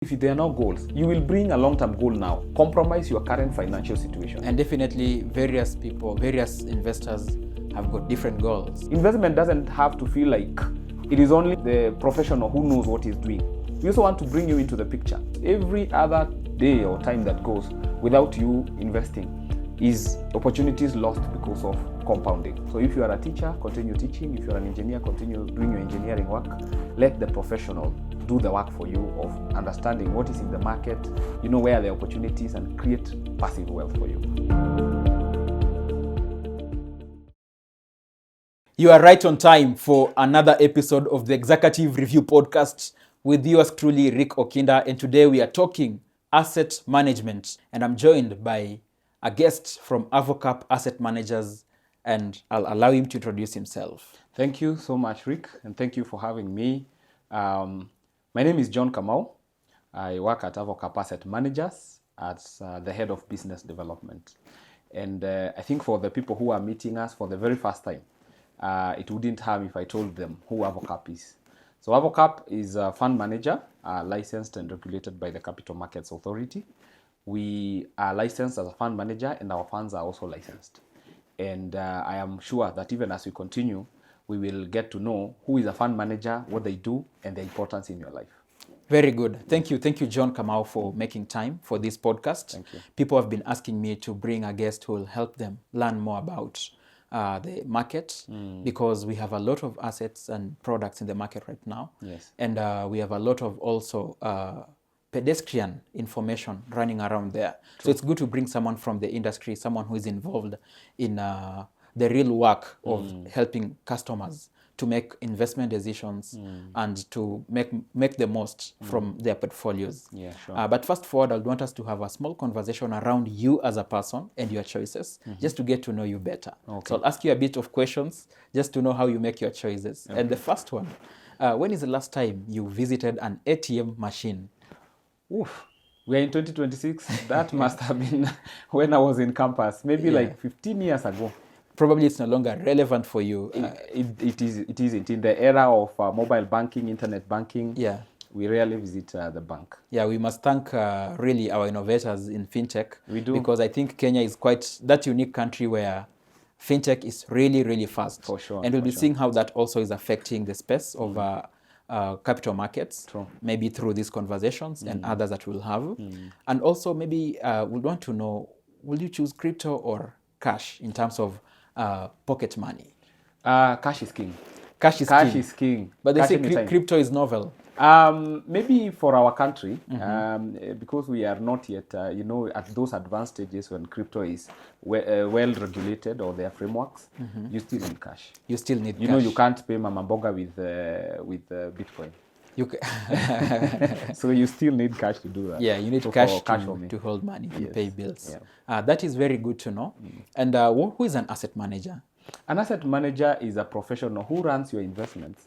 If there are no goals, you will bring a long-term goal now, compromise your current financial situation. And definitely various people, various investors have got different goals. Investment doesn't have to feel like it is only the professional who knows what he's doing. We also want to bring you into the picture. Every other day or time that goes without you investing is opportunities lost because of compounding. So if you are a teacher, continue teaching. If you're an engineer, continue doing your engineering work. Let the professional do the work for you of understanding what is in the market, you know where the opportunities, and create passive wealth for you. You are right on time for another episode of the Executive Review Podcast with yours truly, Rick Okinda. And today we are talking asset management. And I'm joined by a guest from Arvocap Asset Managers, and I'll allow him to introduce himself. Thank you so much, Rick, and thank you for having me. My name is John Kamau. I work at Arvocap Asset Managers as the head of business development. And I think for the people who are meeting us for the very first time, it wouldn't harm if I told them who Avocap is. So Avocap is a fund manager licensed and regulated by the Capital Markets Authority. We are licensed as a fund manager, and our funds are also licensed. And I am sure that even as we continue, we will get to know who is a fund manager, what they do, and their importance in your life. Very good. Thank you, John Kamau, for making time for this podcast. Thank you. People have been asking me to bring a guest who will help them learn more about the market, because we have a lot of assets and products in the market right now. Yes. And we have a lot of also pedestrian information running around there. True. So it's good to bring someone from the industry, someone who is involved in the real work of helping customers to make investment decisions and to make the most from their portfolios. Yeah, sure. But first forward, I want us to have a small conversation around you as a person and your choices, just to get to know you better. Okay. So I'll ask you a bit of questions just to know how you make your choices. Okay. And the first one, when is the last time you visited an ATM machine? Oof. We're in 2026. That must have been when I was in campus, maybe like 15 years ago. Probably it's no longer relevant for you. It isn't. In the era of mobile banking, internet banking, we rarely visit the bank. Yeah, we must thank really our innovators in fintech. We do. Because I think Kenya is quite that unique country where fintech is really, really fast. For sure. And we'll be seeing how that also is affecting the space of capital markets. True. Maybe through these conversations and others that we'll have. And also maybe we'll want to know, will you choose crypto or cash in terms of pocket money? Cash is king. Cash is king. But they say crypto is novel. Maybe for our country, because we are not yet, at those advanced stages when crypto is well regulated, or their frameworks, you still need cash. You still need cash. You know, you can't pay Mama Mboga with Bitcoin. So you still need cash to do that. Yeah, you need cash to hold money, to pay bills. Yeah. That is very good to know. And who is an asset manager? An asset manager is a professional who runs your investments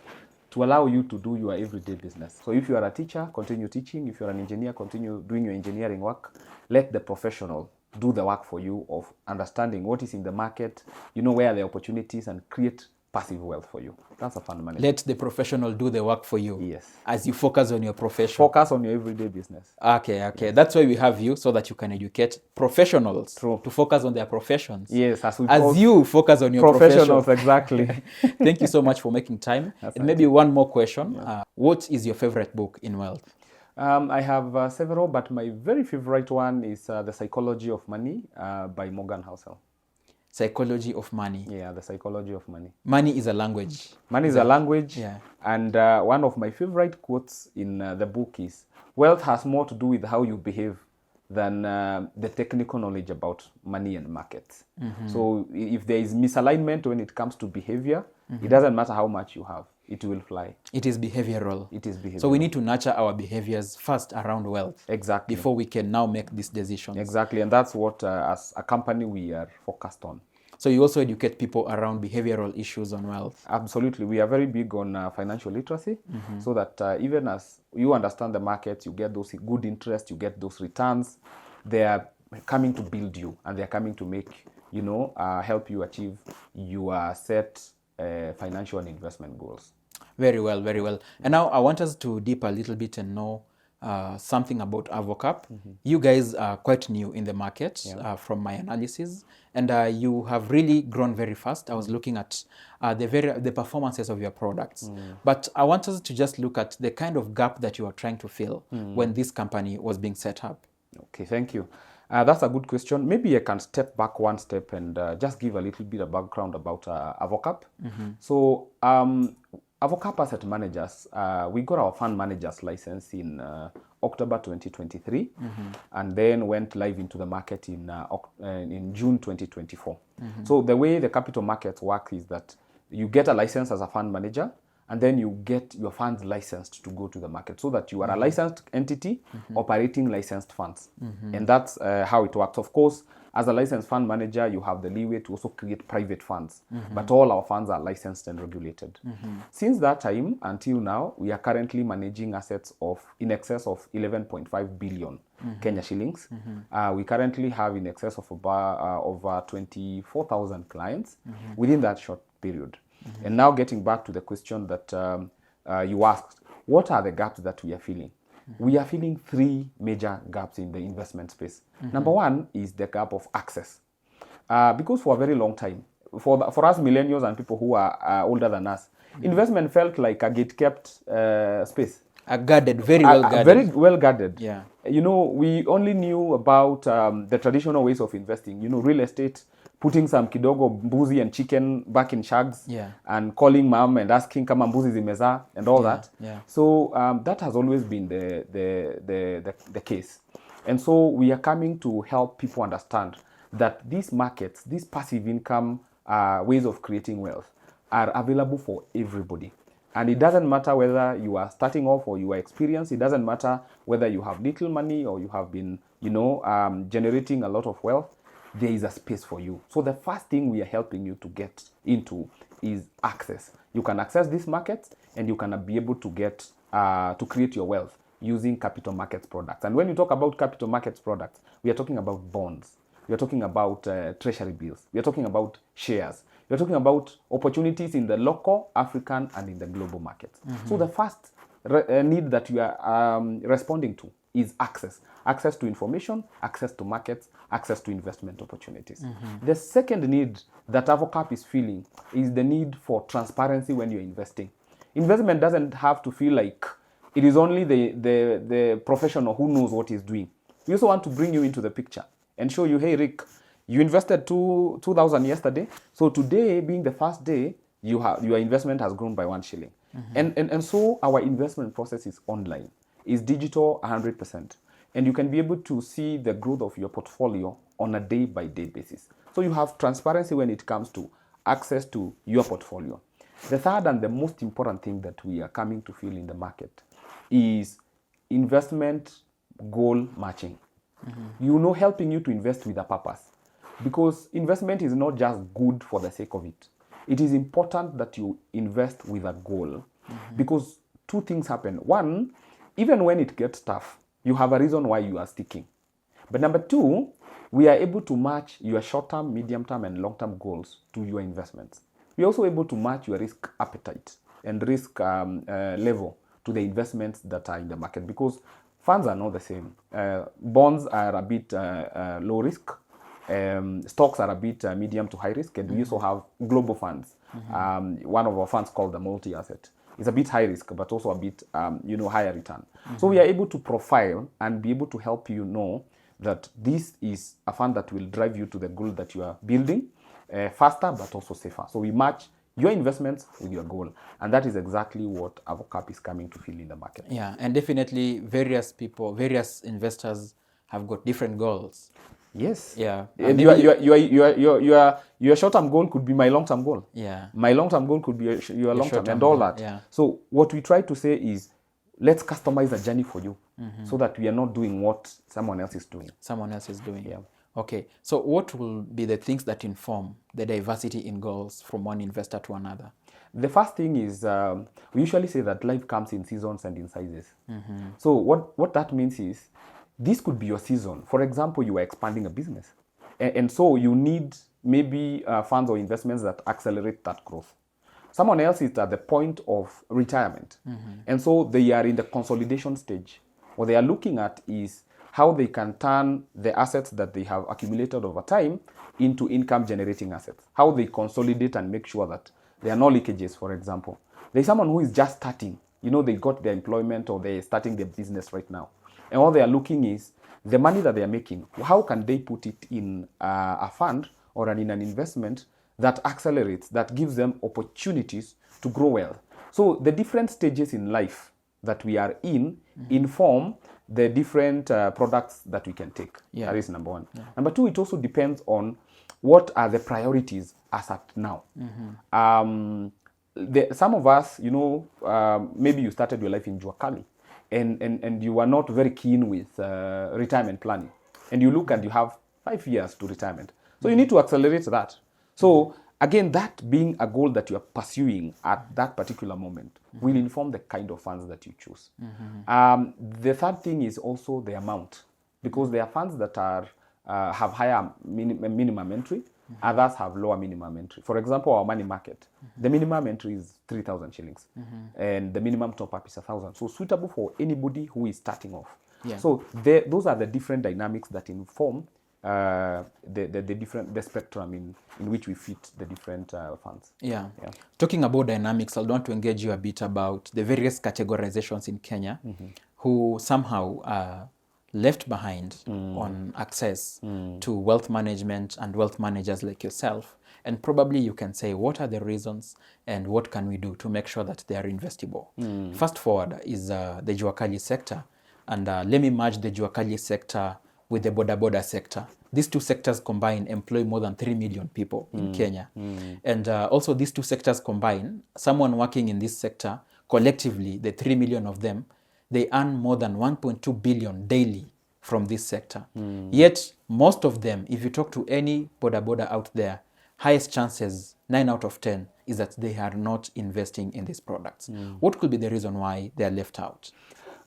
to allow you to do your everyday business. So if you are a teacher, continue teaching. If you're an engineer, continue doing your engineering work. Let the professional do the work for you of understanding what is in the market, you know where the opportunities, and create passive wealth for you. That's a fund manager. Let the professional do the work for you. Yes. As you focus on your profession. Focus on your everyday business. Okay. Yes. That's why we have you, so that you can educate professionals. True. To focus on their professions. Yes. As you focus on your professionals, profession. Exactly. Thank you so much for making time. That's and maybe one more question. What is your favorite book in wealth? I have several, but my very favorite one is The Psychology of Money by Morgan Housel. Psychology of money. Yeah, The Psychology of Money. Money is a language. Money is a language. Yeah. And one of my favorite quotes in the book is, wealth has more to do with how you behave than the technical knowledge about money and markets. So if there is misalignment when it comes to behavior, it doesn't matter how much you have. It will fly. It is behavioral. It is behavioral. So we need to nurture our behaviors first around wealth. Exactly. Before we can now make these decisions. Exactly. And that's what, as a company, we are focused on. So you also educate people around behavioral issues on wealth. Absolutely. We are very big on financial literacy, so that even as you understand the market, you get those good interest, you get those returns. They are coming to build you, and they are coming to make, help you achieve your set financial and investment goals. Very well, very well. And now I want us to dip a little bit and know something about Avocap. You guys are quite new in the market from my analysis, and you have really grown very fast. I was looking at the performances of your products, but I want us to just look at the kind of gap that you are trying to fill when this company was being set up. Okay, thank you. That's a good question. Maybe I can step back one step and just give a little bit of background about Avocap. So, Avocap Asset Managers, we got our fund managers license in October 2023, and then went live into the market in June 2024. So the way the capital markets work is that you get a license as a fund manager, and then you get your funds licensed to go to the market, so that you are a licensed entity operating licensed funds. And that's how it works. Of course, as a licensed fund manager, you have the leeway to also create private funds, but all our funds are licensed and regulated. Since that time until now, we are currently managing assets of in excess of 11.5 billion Kenya shillings. We currently have in excess of over 24,000 clients within that short period. And now getting back to the question that you asked, what are the gaps that we are filling? We are filling three major gaps in the investment space. Number one is the gap of access. Because for a very long time, for us millennials and people who are older than us, investment felt like a gate-kept space. Very well guarded. Very well guarded. Yeah. You know, we only knew about the traditional ways of investing. You know, real estate, putting some kidogo mbuzi and chicken back in shags, and calling mom and asking kama mbuzi zimezaa and all that. So that has always been the case. And so we are coming to help people understand that these markets, these passive income ways of creating wealth are available for everybody. And it doesn't matter whether you are starting off or you are experienced. It doesn't matter whether you have little money or you have been, generating a lot of wealth. There is a space for you. So the first thing we are helping you to get into is access. You can access these markets, and you can be able to get to create your wealth using capital markets products. And when you talk about capital markets products, we are talking about bonds. We are talking about treasury bills. We are talking about shares. We are talking about opportunities in the local, African, and in the global markets. So the first need that we are responding to is access. Access to information, access to markets, access to investment opportunities. The second need that Avocap is feeling is the need for transparency when you're investing. Investment doesn't have to feel like it is only the professional who knows what he's doing. We also want to bring you into the picture and show you, hey, Rick, you invested 2,000 yesterday. So today, being the first day, your investment has grown by 1 shilling. And so our investment process is online, is digital 100%. And you can be able to see the growth of your portfolio on a day-by-day basis. So you have transparency when it comes to access to your portfolio. The third and the most important thing that we are coming to feel in the market is investment goal matching. Helping you to invest with a purpose. Because investment is not just good for the sake of it. It is important that you invest with a goal. Because two things happen. One, even when it gets tough, you have a reason why you are sticking. But number two, we are able to match your short-term, medium-term, and long-term goals to your investments. We are also able to match your risk appetite and risk level to the investments that are in the market, because funds are not the same. Bonds are a bit low risk. Stocks are a bit medium to high risk, and we also have global funds. One of our funds called the multi-asset. It's a bit high risk, but also a bit, higher return. So we are able to profile and be able to help you know that this is a fund that will drive you to the goal that you are building faster, but also safer. So we match your investments with your goal. And that is exactly what Avocap is coming to fill in the market. Yeah, and definitely various investors have got different goals. Yes. Yeah. And your short-term goal could be my long-term goal. Yeah. My long-term goal could be your long-term and all that. Yeah. So what we try to say is, let's customize a journey for you, so that we are not doing what someone else is doing. Yeah. Okay. So what will be the things that inform the diversity in goals from one investor to another? The first thing is, we usually say that life comes in seasons and in sizes. So what that means is, this could be your season. For example, you are expanding a business. And so you need maybe funds or investments that accelerate that growth. Someone else is at the point of retirement. And so they are in the consolidation stage. What they are looking at is how they can turn the assets that they have accumulated over time into income generating assets. How they consolidate and make sure that there are no leakages, for example. There's someone who is just starting. They got their employment or they're starting their business right now. And all they are looking is the money that they are making, how can they put it in a fund or in an investment that accelerates, that gives them opportunities to grow well. So the different stages in life that we are in inform the different products that we can take. Yeah. That is number one. Yeah. Number two, it also depends on what are the priorities as at now. Some of us, maybe you started your life in Jua Kali and you are not very keen with retirement planning. And you look and you have 5 years to retirement. So you need to accelerate that. So again, that being a goal that you are pursuing at that particular moment will inform the kind of funds that you choose. The third thing is also the amount, because there are funds that are have higher minimum entry, others have lower minimum entry. For example, our money market, the minimum entry is 3,000 shillings, and the minimum top up is 1,000. So suitable for anybody who is starting off. Yeah. So those are the different dynamics that inform the spectrum in which we fit the different funds. Yeah. Talking about dynamics, I want to engage you a bit about the various categorizations in Kenya who somehow are left behind on access to wealth management and wealth managers like yourself. And probably you can say, what are the reasons and what can we do to make sure that they are investable? First forward is the Jua Kali sector. And let me merge the Jua Kali sector with the Boda Boda sector. These two sectors combined employ more than 3 million people in Kenya. And also these two sectors combined, someone working in this sector, collectively, the 3 million of them, they earn more than 1.2 billion daily from this sector. Yet, most of them, if you talk to any Boda Boda out there, highest chances, 9 out of 10, is that they are not investing in these products. What could be the reason why they are left out?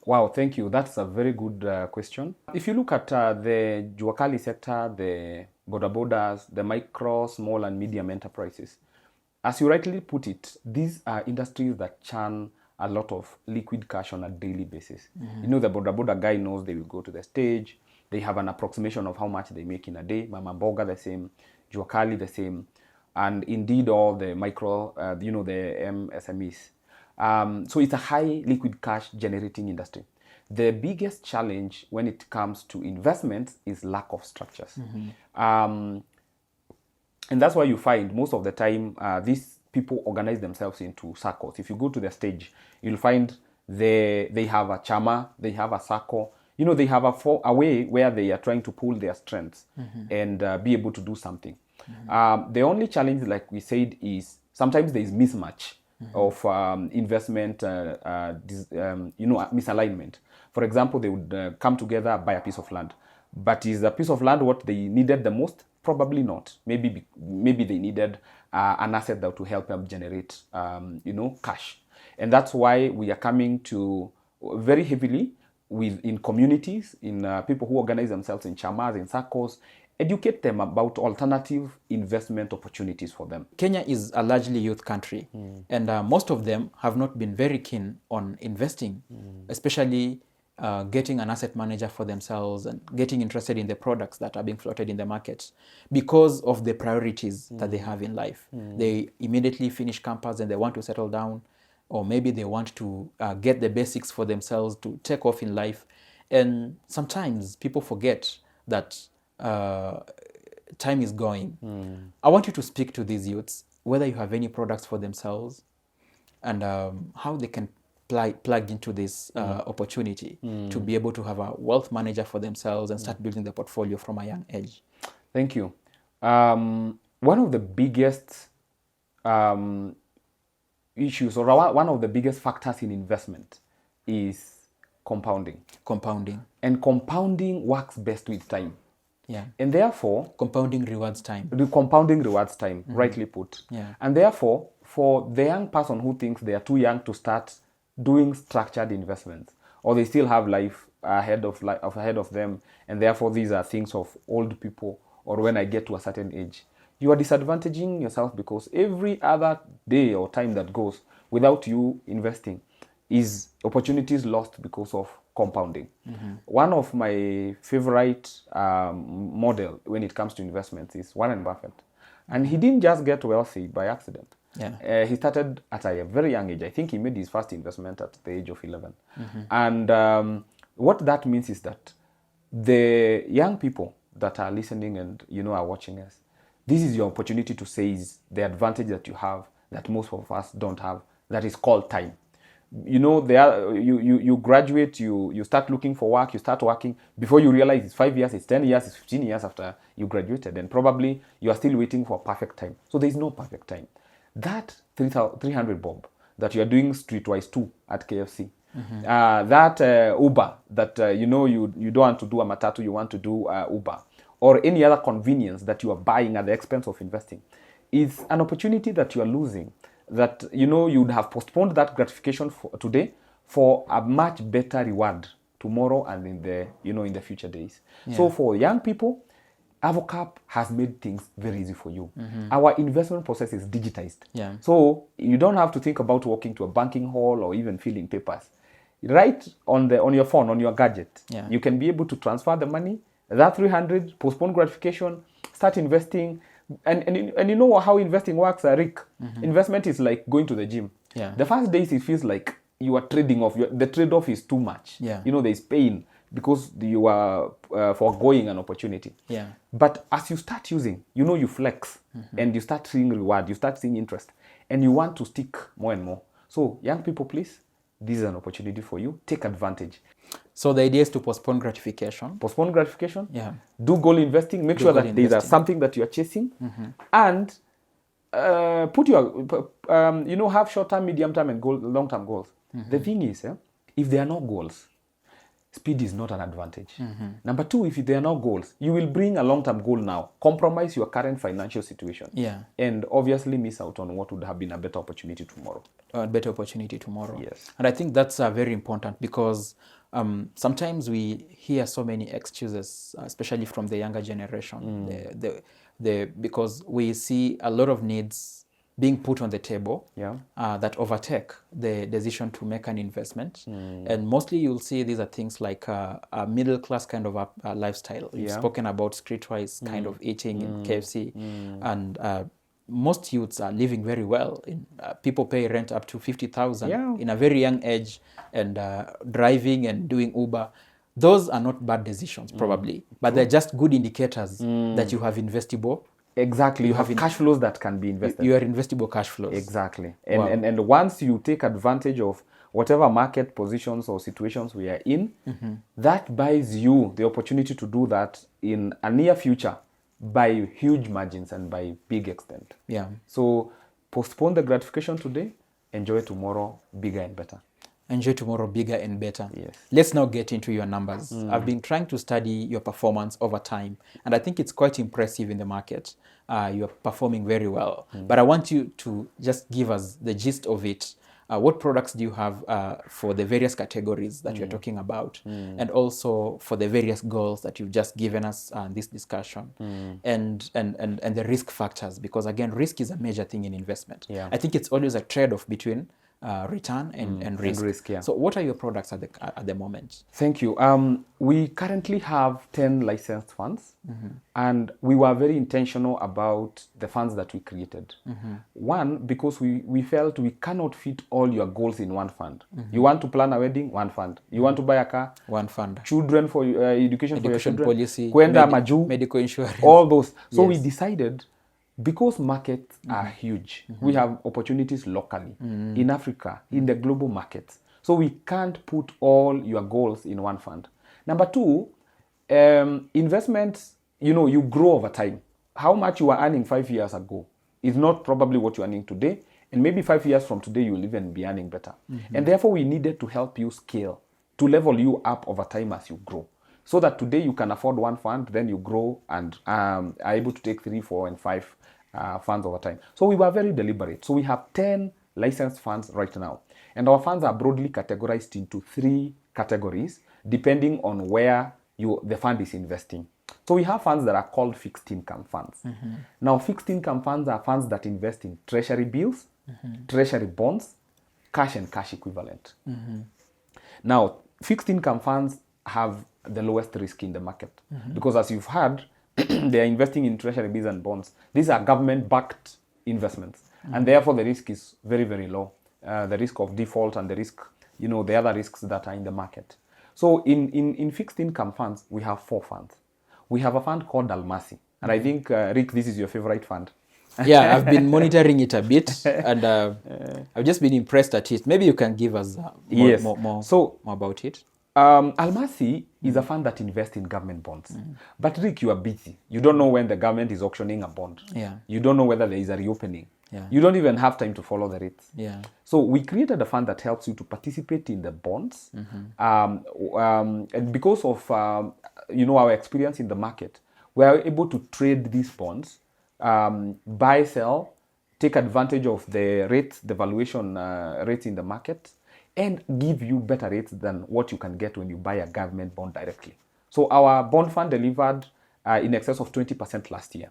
Wow, thank you. That's a very good question. If you look at the Jua Kali sector, the Boda Bodas, the micro, small and medium enterprises, as you rightly put it, these are industries that churn a lot of liquid cash on a daily basis. The Boda Boda guy knows they will go to the stage. They have an approximation of how much they make in a day. Mama Mboga the same, Jua Kali the same, and indeed all the micro, the MSMEs. So it's a high liquid cash generating industry. The biggest challenge when it comes to investments is lack of structures. And that's why you find most of the time these people organize themselves into circles. If you go to the stage, you'll find they have a chama, they have a circle. They have a way where they are trying to pull their strengths and be able to do something. The only challenge, like we said, is sometimes there is mismatch of investment, misalignment. For example, they would come together, buy a piece of land. But is a piece of land what they needed the most? Probably not. Maybe they needed an asset that will help them generate, cash. And that's why we are coming to very heavily in communities, in people who organize themselves in chamas, in circles, educate them about alternative investment opportunities for them. Kenya is a largely youth country, and most of them have not been very keen on investing, especially getting an asset manager for themselves and getting interested in the products that are being floated in the market because of the priorities that they have in life. They immediately finish campus and they want to settle down, or maybe they want to get the basics for themselves to take off in life. And sometimes people forget that time is going. I want you to speak to these youths, whether you have any products for themselves and how they can plug into this opportunity to be able to have a wealth manager for themselves and start building the portfolio from a young age. Thank you. One of the biggest issues, or one of the biggest factors in investment is compounding. And compounding works best with time. Yeah. And therefore, compounding rewards time. Rightly put. Yeah. And therefore, for the young person who thinks they are too young to start doing structured investments, or they still have life ahead of them, and therefore these are things of old people, or when I get to a certain age, you are disadvantaging yourself, because every other day or time that goes without you investing, is opportunities lost because of compounding. One of my favorite model when it comes to investments is Warren Buffett. And he didn't just get wealthy by accident. He started at a very young age. I think he made his first investment at the age of 11. And what that means is that the young people that are listening and are watching us, this is your opportunity to seize the advantage that you have that most of us don't have, that is called time. You graduate, you start looking for work, you start working. Before you realize it's 5 years, it's 10 years, it's 15 years after you graduated, and probably you are still waiting for perfect time. So there is no perfect time. That 300 bob that you are doing streetwise 2 at KFC, that Uber that you don't want to do a matatu, you want to do Uber, or any other convenience that you are buying at the expense of investing, is an opportunity that you are losing, that you'd have postponed that gratification for today for a much better reward tomorrow and in the future days. So for young people, Avocap has made things very easy for you. Our investment process is digitized. So you don't have to think about walking to a banking hall or even filling papers. Right on your phone, on your gadget, you can be able to transfer the money, that 300, postpone gratification, start investing. And you know how investing works, Rick? Investment is like going to the gym. The first days it feels like you are trading off. The trade-off is too much. There's pain because you are foregoing an opportunity. But as you start using, you flex and you start seeing reward, you start seeing interest, and you want to stick more and more. So young people, please, this is an opportunity for you. Take advantage. So the idea is to postpone gratification. Postpone gratification. Do goal investing. Make sure that there's something that you are chasing, and put your have short-term, medium-term, and long-term goals. The thing is, if there are no goals, speed is not an advantage. Number 2, if there are no goals, you will bring a long-term goal now, compromise your current financial situation, and obviously miss out on what would have been a better opportunity tomorrow. Yes. And I think that's very important, because sometimes we hear so many excuses, especially from the younger generation, because we see a lot of needs being put on the table that overtake the decision to make an investment. And mostly you'll see these are things like a middle class kind of a lifestyle. You've spoken about streetwise kind of eating in KFC. And most youths are living very well. People pay rent up to 50,000 in a very young age, and driving and doing Uber. Those are not bad decisions, probably, but they're just good indicators that you have investable. Exactly, you have cash flows that can be invested. You are investable cash flows. Exactly, and once you take advantage of whatever market positions or situations we are in, that buys you the opportunity to do that in a near future by huge margins and by big extent. So postpone the gratification today, enjoy tomorrow bigger and better. Enjoy tomorrow bigger and better. Yes. Let's now get into your numbers. I've been trying to study your performance over time, and I think it's quite impressive in the market. You're performing very well. But I want you to just give us the gist of it. What products do you have for the various categories that you're talking about, and also for the various goals that you've just given us in this discussion, and the risk factors, because again, risk is a major thing in investment. I think it's always a trade-off between return and risk. So what are your products at the moment? Thank you. We currently have 10 licensed funds, and we were very intentional about the funds that we created. One, because we felt we cannot fit all your goals in one fund. You want to plan a wedding, one fund. You want to buy a car, one fund. Children for education for your children, policy, medical insurance, all those. So we decided, because markets are huge, we have opportunities locally, in Africa, in the global markets. So we can't put all your goals in one fund. Number 2, investments, you grow over time. How much you were earning 5 years ago is not probably what you're earning today. And maybe 5 years from today, you'll even be earning better. And therefore, we needed to help you scale, to level you up over time as you grow. So that today you can afford one fund, then you grow and are able to take 3, 4, and 5 funds over time. So we were very deliberate. So we have 10 licensed funds right now. And our funds are broadly categorized into 3 categories, depending on where the fund is investing. So we have funds that are called fixed income funds. Now, fixed income funds are funds that invest in treasury bills, treasury bonds, cash and cash equivalent. Now, fixed income funds have the lowest risk in the market because, as you've heard, they are investing in treasury bills and bonds. These are government-backed investments, and therefore the risk is very, very low. The risk of default and the risk, the other risks that are in the market. So in fixed income funds, we have 4 funds. We have a fund called Almasi, and I think, Rick, this is your favorite fund. Yeah, I've been monitoring it a bit, and I've just been impressed at it. Maybe you can give us more about it. Almasi is a fund that invests in government bonds. But Rick, you are busy. You don't know when the government is auctioning a bond. Yeah. You don't know whether there is a reopening. Yeah. You don't even have time to follow the rates. Yeah. So we created a fund that helps you to participate in the bonds. And because of our experience in the market, we are able to trade these bonds, buy, sell, take advantage of the rates, the valuation rates in the market, and give you better rates than what you can get when you buy a government bond directly. So our bond fund delivered in excess of 20% last year.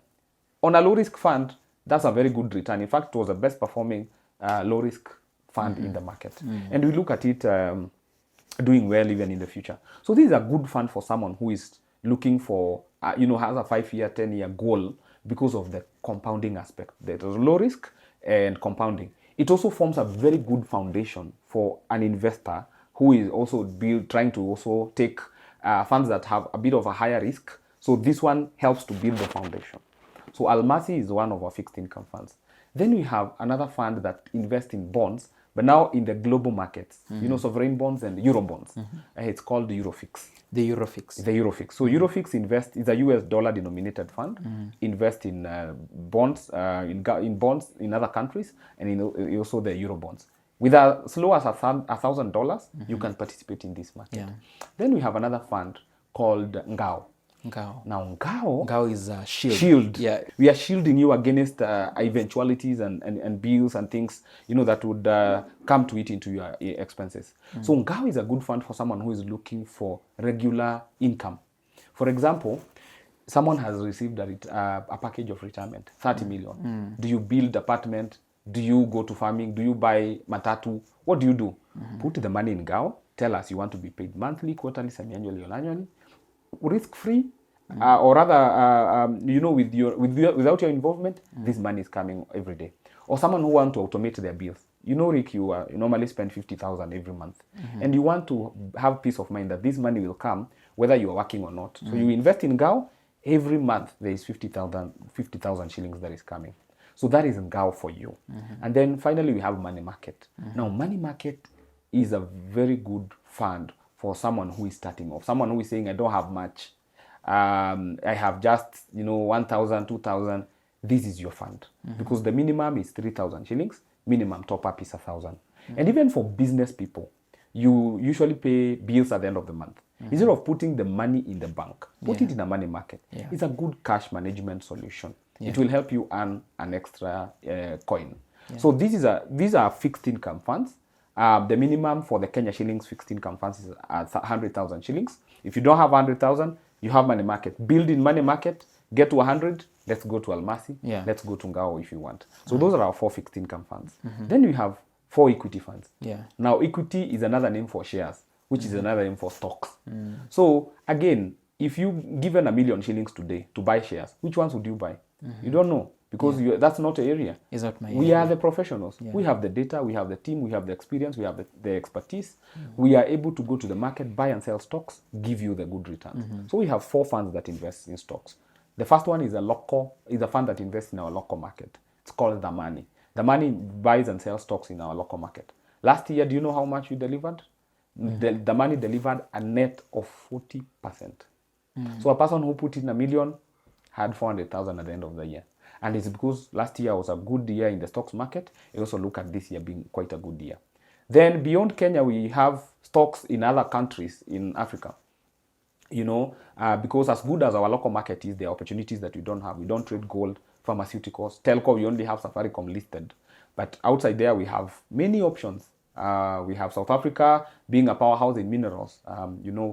On a low-risk fund, that's a very good return. In fact, it was the best performing low-risk fund in the market. And we look at it doing well even in the future. So this is a good fund for someone who is looking for, has a 5-year, 10-year goal because of the compounding aspect. There's low risk and compounding. It also forms a very good foundation for an investor who is also trying to also take funds that have a bit of a higher risk. So this one helps to build the foundation. So Almasi is one of our fixed income funds. Then we have another fund that invests in bonds, but now in the global markets, sovereign bonds and Euro bonds. It's called the Eurofix. The Eurofix. The Eurofix. So Eurofix is a US dollar denominated fund, invest in bonds, in bonds in other countries, and also the Euro bonds. With as low as $1,000, you can participate in this market. Yeah. Then we have another fund called Ngao. Now, Ngao is a shield. Yeah. We are shielding you against eventualities and bills and things, that would come to eat into your expenses. So Ngao is a good fund for someone who is looking for regular income. For example, someone has received a package of retirement, 30 million. Do you build apartment? Do you go to farming? Do you buy matatu? What do you do? Put the money in Ngao. Tell us you want to be paid monthly, quarterly, semi-annually, or annually. Risk-free, or rather, without your involvement, this money is coming every day. Or someone who wants to automate their bills. Rick, you normally spend 50,000 every month, and you want to have peace of mind that this money will come whether you are working or not. So you invest in Ngao. Every month there is 50,000 shillings that is coming. So that is Ngao for you. And then finally we have money market. Now money market is a very good fund for someone who is starting off, someone who is saying, I don't have much. I have just, 1,000, 2,000. This is your fund. Because the minimum is 3,000 shillings. Minimum top up is 1,000. And even for business people, you usually pay bills at the end of the month. Instead of putting the money in the bank, put it in a money market. It's a good cash management solution. It will help you earn an extra coin. So these are fixed income funds. The minimum for the Kenya shillings fixed income funds is 100,000 shillings. If you don't have 100,000, you have money market. Build in money market, get to 100, let's go to Almasi, let's go to Ngao if you want. So those are our 4 fixed income funds. Then we have 4 equity funds. Now equity is another name for shares, which is another name for stocks. So again, if you given 1 million shillings today to buy shares, which ones would you buy? You don't know. Because that's not an area. Is that my we are the professionals. We have the data, we have the team, we have the experience, we have the expertise. We are able to go to the market, buy and sell stocks, give you the good returns. So we have 4 funds that invest in stocks. The first one is a fund that invests in our local market. It's called The Money. The Money buys and sells stocks in our local market. Last year, do you know how much we delivered? The Money delivered a net of 40%. So a person who put in 1 million had 400,000 at the end of the year. And it's because last year was a good year in the stocks market. You also look at this year being quite a good year. Then beyond Kenya, we have stocks in other countries in Africa. Because as good as our local market is, there are opportunities that we don't have. We don't trade gold, pharmaceuticals, telco. We only have Safaricom listed. But outside there, we have many options. We have South Africa being a powerhouse in minerals.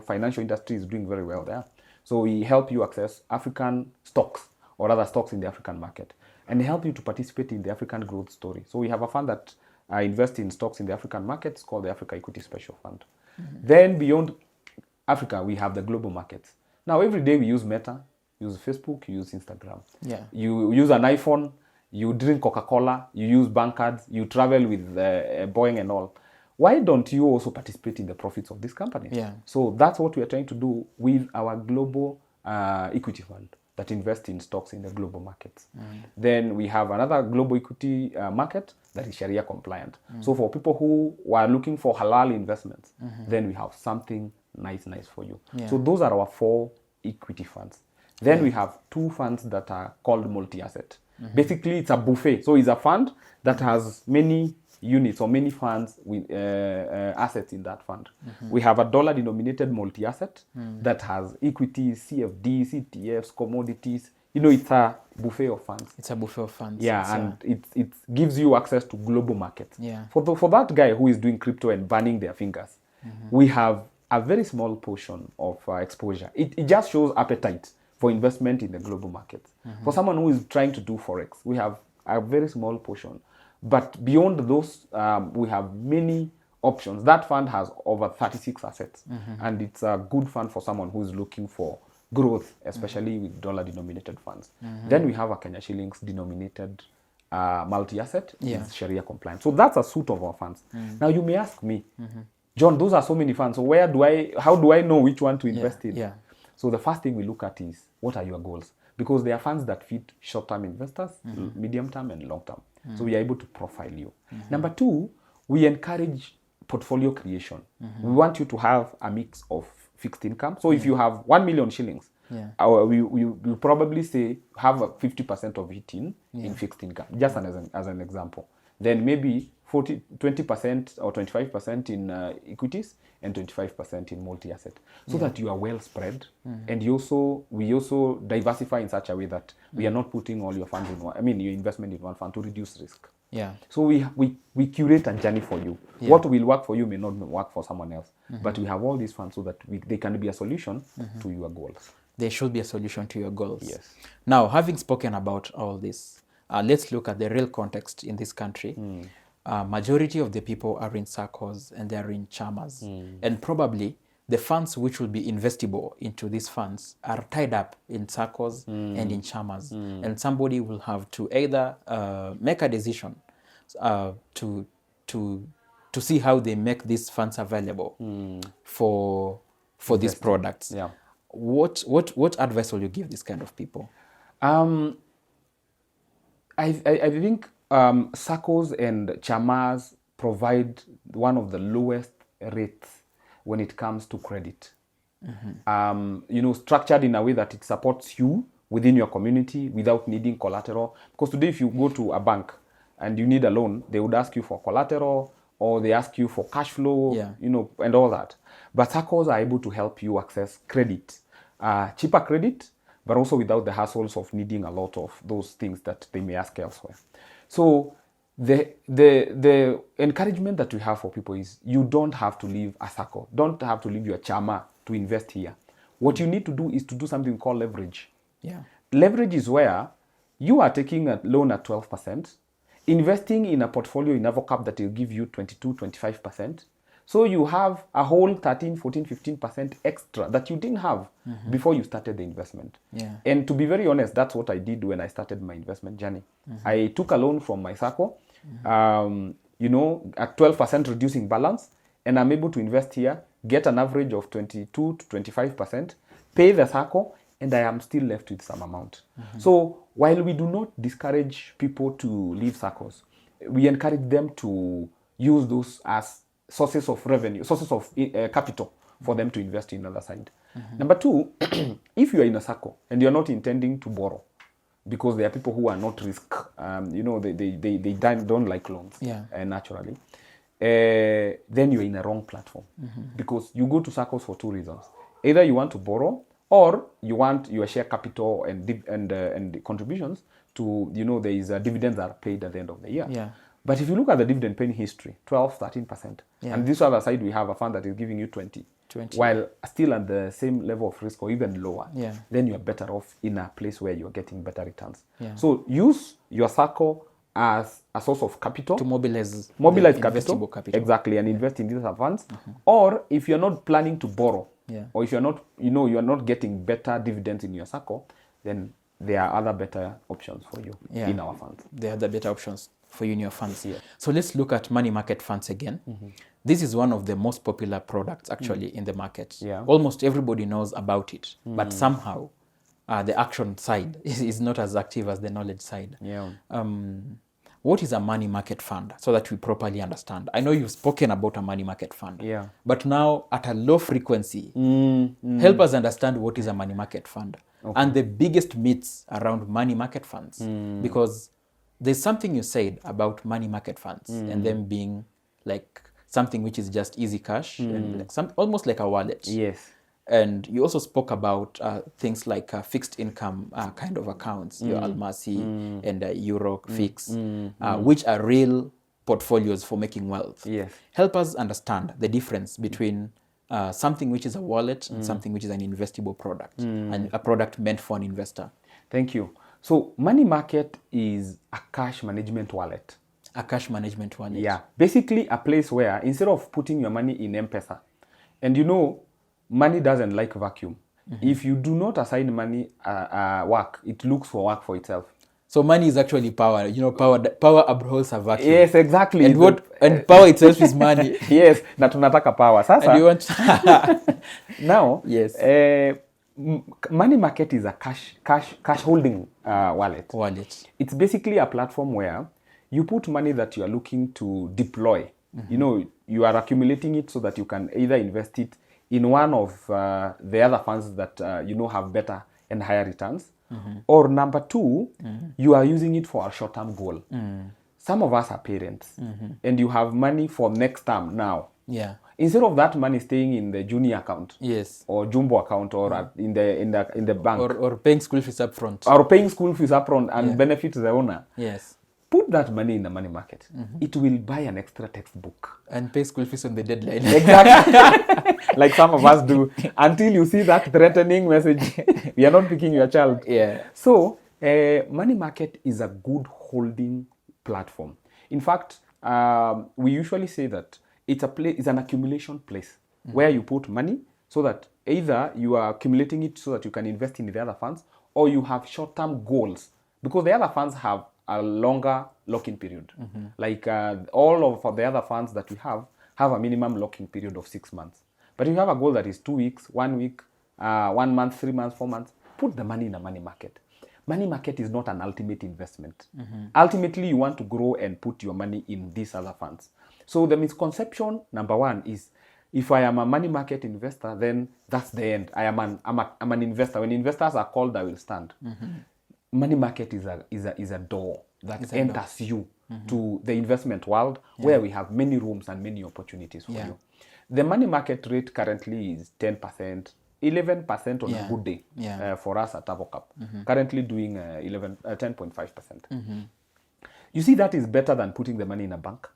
Financial industry is doing very well there. So we help you access African stocks, or other stocks in the African market, and help you to participate in the African growth story. So we have a fund that invest in stocks in the African markets called the Africa Equity Special Fund. Then beyond Africa, we have the global markets. Now, every day we use Meta, use Facebook, you use Instagram. Yeah. You use an iPhone, you drink Coca-Cola, you use bank cards, you travel with Boeing and all. Why don't you also participate in the profits of these companies? Yeah. So that's what we are trying to do with our global equity fund that invests in stocks in the global markets. Then we have another global equity market that is Sharia compliant. So for people who are looking for halal investments, then we have something nice for you. Yeah. So those are our 4 equity funds. Then we have 2 funds that are called multi-asset. Basically, it's a buffet. So it's a fund that has many units or many funds with assets in that fund. We have a dollar-denominated multi-asset that has equities, CFDs, ETFs, commodities. It's a buffet of funds. It's a buffet of funds. Yeah, and it gives you access to global markets. Yeah. For that guy who is doing crypto and burning their fingers, we have a very small portion of exposure. It just shows appetite for investment in the global markets. For someone who is trying to do Forex, we have a very small portion. But beyond those, we have many options. That fund has over 36 assets. And it's a good fund for someone who is looking for growth, especially with dollar-denominated funds. Then we have a Kenya shillings denominated multi-asset. Yeah. It's Sharia compliant. So that's a suite of our funds. Now you may ask me, John, those are so many funds. So how do I know which one to invest in? Yeah. So the first thing we look at is, what are your goals? Because there are funds that fit short-term investors, medium-term and long-term. So we are able to profile you. Number 2, we encourage portfolio creation. We want you to have a mix of fixed income. So if you have 1 million shillings, we probably say have a 50% of it in fixed income, just as an example. Then maybe 20% or 25% in equities and 25% in multi-asset, so that you are well spread. And we also diversify in such a way that we are not putting all your funds in one, your investment in one fund to reduce risk. Yeah. So we curate a journey for you. What will work for you may not work for someone else. But we have all these funds so that they can be a solution to your goals. They should be a solution to your goals. Yes. Now, having spoken about all this, let's look at the real context in this country. Majority of the people are in SACCOs and they're in Chamas. And probably the funds which will be investable into these funds are tied up in SACCOs and in Chamas. And somebody will have to either make a decision to see how they make these funds available for these products. Yeah. What advice will you give these kind of people? I think SACCOs and Chamas provide one of the lowest rates when it comes to credit. Structured in a way that it supports you within your community without needing collateral. Because today, if you go to a bank and you need a loan, they would ask you for collateral or they ask you for cash flow, and all that. But SACCOs are able to help you access credit, cheaper credit, but also without the hassles of needing a lot of those things that they may ask elsewhere. So the encouragement that we have for people is, you don't have to leave a SACCO, don't have to leave your Chama to invest here. What you need to do is to do something called leverage. Yeah. Leverage is where you are taking a loan at 12%, investing in a portfolio in Avocap that will give you 22-25%. So you have a whole 13, 14, 15% extra that you didn't have before you started the investment. Yeah. And to be very honest, that's what I did when I started my investment journey. I took a loan from my SACCO, at 12% reducing balance, and I'm able to invest here, get an average of 22 to 25%, pay the SACCO, and I am still left with some amount. So while we do not discourage people to leave SACCOs, we encourage them to use those as sources of revenue, sources of capital for them to invest in the other side. Number 2, if you are in a SACCO and you're not intending to borrow, because there are people who are not risk, they don't like loans naturally, then you're in a wrong platform. Because you go to SACCOs for 2 reasons. Either you want to borrow, or you want your share capital and contributions to, there is dividends that are paid at the end of the year. Yeah. But if you look at the dividend paying history, 12, 13%. Yeah. And this other side, we have a fund that is giving you 20. While still at the same level of risk or even lower. Yeah. Then you're better off in a place where you're getting better returns. Yeah. So use your SACCO as a source of capital. To mobilize capital. capital. Exactly, and invest in these funds. Or if you're not planning to borrow, or if you're not, you are not getting better dividends in your circle, then there are other better options for you in our funds. There are the better options for you in your funds. Yeah. So let's look at money market funds again. This is one of the most popular products actually in the market. Yeah. Almost everybody knows about it, but somehow the action side is not as active as the knowledge side. Yeah. What is a money market fund, so that we properly understand? I know you've spoken about a money market fund, but now at a low frequency, help us understand what is a money market fund and the biggest myths around money market funds. Because there's something you said about money market funds and them being like something which is just easy cash and like almost like a wallet. Yes. And you also spoke about things like fixed income kind of accounts, your Almasi and Euro Fix, which are real portfolios for making wealth. Yes. Help us understand the difference between something which is a wallet and something which is an investable product, and a product meant for an investor. Thank you. So money market is a cash management wallet. A cash management wallet. Yeah. Basically a place where instead of putting your money in M-Pesa, and you know, money doesn't like vacuum. If you do not assign money work, it looks for work for itself. So money is actually power. You know, power abhors a vacuum. Yes, exactly. And power itself is money. Yes, na tunataka power. Sasa, and you want now, yes. Money market is a cash holding wallet. It's basically a platform where you put money that you are looking to deploy. You know, you are accumulating it so that you can either invest it in one of the other funds that you know have better and higher returns, or number two, you are using it for a short-term goal. Some of us are parents, and you have money for next term now. Yeah. Instead of that money staying in the junior account, yes, or jumbo account, or in the bank, or paying school fees upfront, and benefit the owner. Yes. Put that money in the money market. It will buy an extra textbook. And pay school fees on the deadline. Exactly. Like some of us do. Until you see that threatening message, we are not picking your child. Yeah. So, money market is a good holding platform. In fact, we usually say that it's an accumulation place where you put money so that either you are accumulating it so that you can invest in the other funds, or you have short-term goals. Because the other funds have a longer lock-in period. Like all of the other funds that we have a minimum lock-in period of 6 months. But if you have a goal that is 2 weeks, 1 week, 1 month, 3 months, 4 months, put the money in a money market. Money market is not an ultimate investment. Ultimately, you want to grow and put your money in these other funds. So the misconception, number one, is if I am a money market investor, then that's the end. I'm an investor. When investors are called, I will stand. Money market is a door that enters you to the investment world, where we have many rooms and many opportunities for you. The money market rate currently is 10%, 11% on a good day for us at Avocap. Currently doing 10.5%. You see, that is better than putting the money in a bank.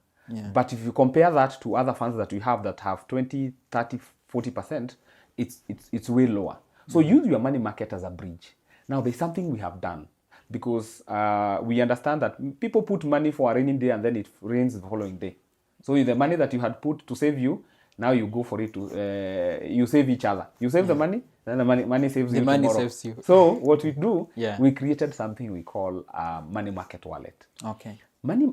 But if you compare that to other funds that we have that have 20, 30, 40%, it's way lower. So use your money market as a bridge. Now, there's something we have done, because we understand that people put money for a rainy day and then it rains the following day. So the money that you had put to save you, now you go for it to, you save each other. You save the money, then the money saves you tomorrow. Saves you. So what we do, we created something we call a money market wallet. Okay.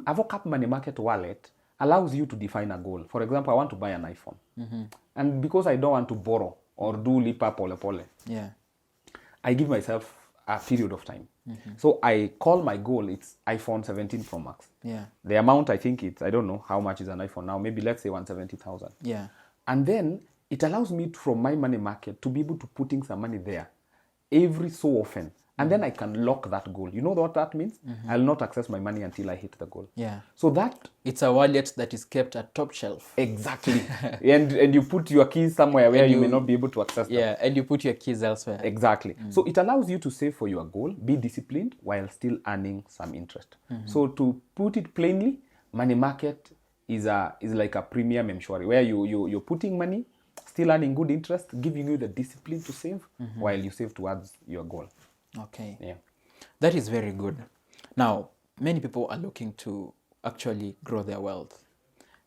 Avocap money market wallet allows you to define a goal. For example, I want to buy an iPhone. And because I don't want to borrow or do lipa pole pole, I give myself a period of time. So I call my goal, it's iPhone 17 Pro Max. The amount, I think I don't know how much is an iPhone now, maybe let's say 170,000. And then it allows me from my money market to be able to putting some money there every so often. And then I can lock that goal. You know what that means? I'll not access my money until I hit the goal. So that... It's a wallet that is kept at top shelf. Exactly. and you put your keys somewhere where you may not be able to access them. And you put your keys elsewhere. Exactly. So it allows you to save for your goal, be disciplined, while still earning some interest. So to put it plainly, money market is like a premium M-Shwari, where you're putting money, still earning good interest, giving you the discipline to save, while you save towards your goal. Okay. That is very good. Now, many people are looking to actually grow their wealth.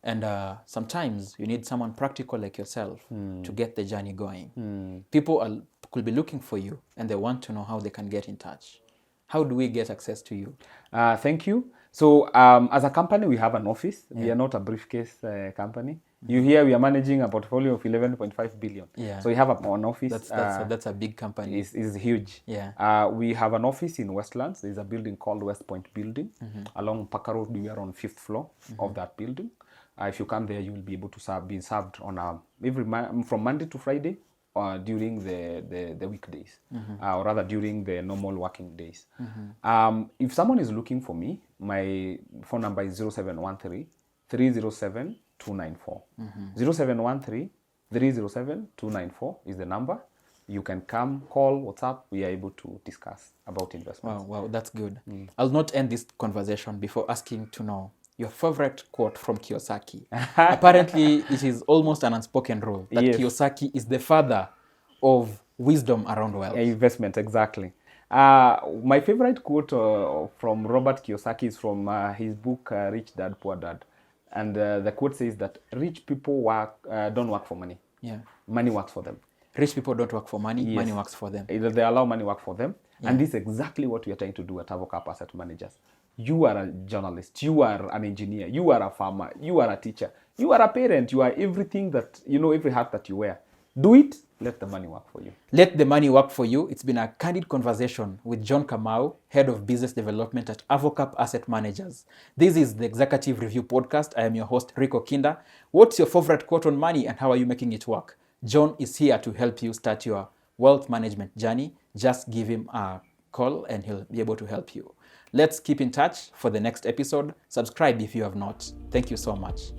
And sometimes you need someone practical like yourself to get the journey going. People could be looking for you and they want to know how they can get in touch. How do we get access to you? Thank you. So as a company, we have an office. We are not a briefcase company. You hear we are managing a portfolio of 11.5 billion. Yeah. So we have an office. That's a big company. Is huge. Yeah. We have an office in Westlands. There's a building called West Point Building. Along Parker Road, we are on 5th floor of that building. If you come there, you will be able to be served on from Monday to Friday during the weekdays, or rather during the normal working days. If someone is looking for me, my phone number is 0713 307 294. 0713 307 294 is the number. You can come, call, WhatsApp. We are able to discuss about investments. Wow, that's good. I'll not end this conversation before asking to know your favorite quote from Kiyosaki. Apparently, it is almost an unspoken rule that Kiyosaki is the father of wisdom around wealth. Investment, exactly. My favorite quote from Robert Kiyosaki is from his book, Rich Dad, Poor Dad. And the quote says that rich people don't work for money. Yeah. Money works for them. Rich people don't work for money, money works for them. Either they allow money work for them. Yeah. And this is exactly what we are trying to do at Avocap Asset Managers. You are a journalist, you are an engineer, you are a farmer, you are a teacher, you are a parent, you are everything that, every hat that you wear. Do it, let the money work for you. Let the money work for you. It's been a candid conversation with John Kamau, Head of Business Development at Arvocap Asset Managers. This is the Executive Review Podcast. I am your host, Rico Kinda. What's your favorite quote on money and how are you making it work? John is here to help you start your wealth management journey. Just give him a call and he'll be able to help you. Let's keep in touch for the next episode. Subscribe if you have not. Thank you so much.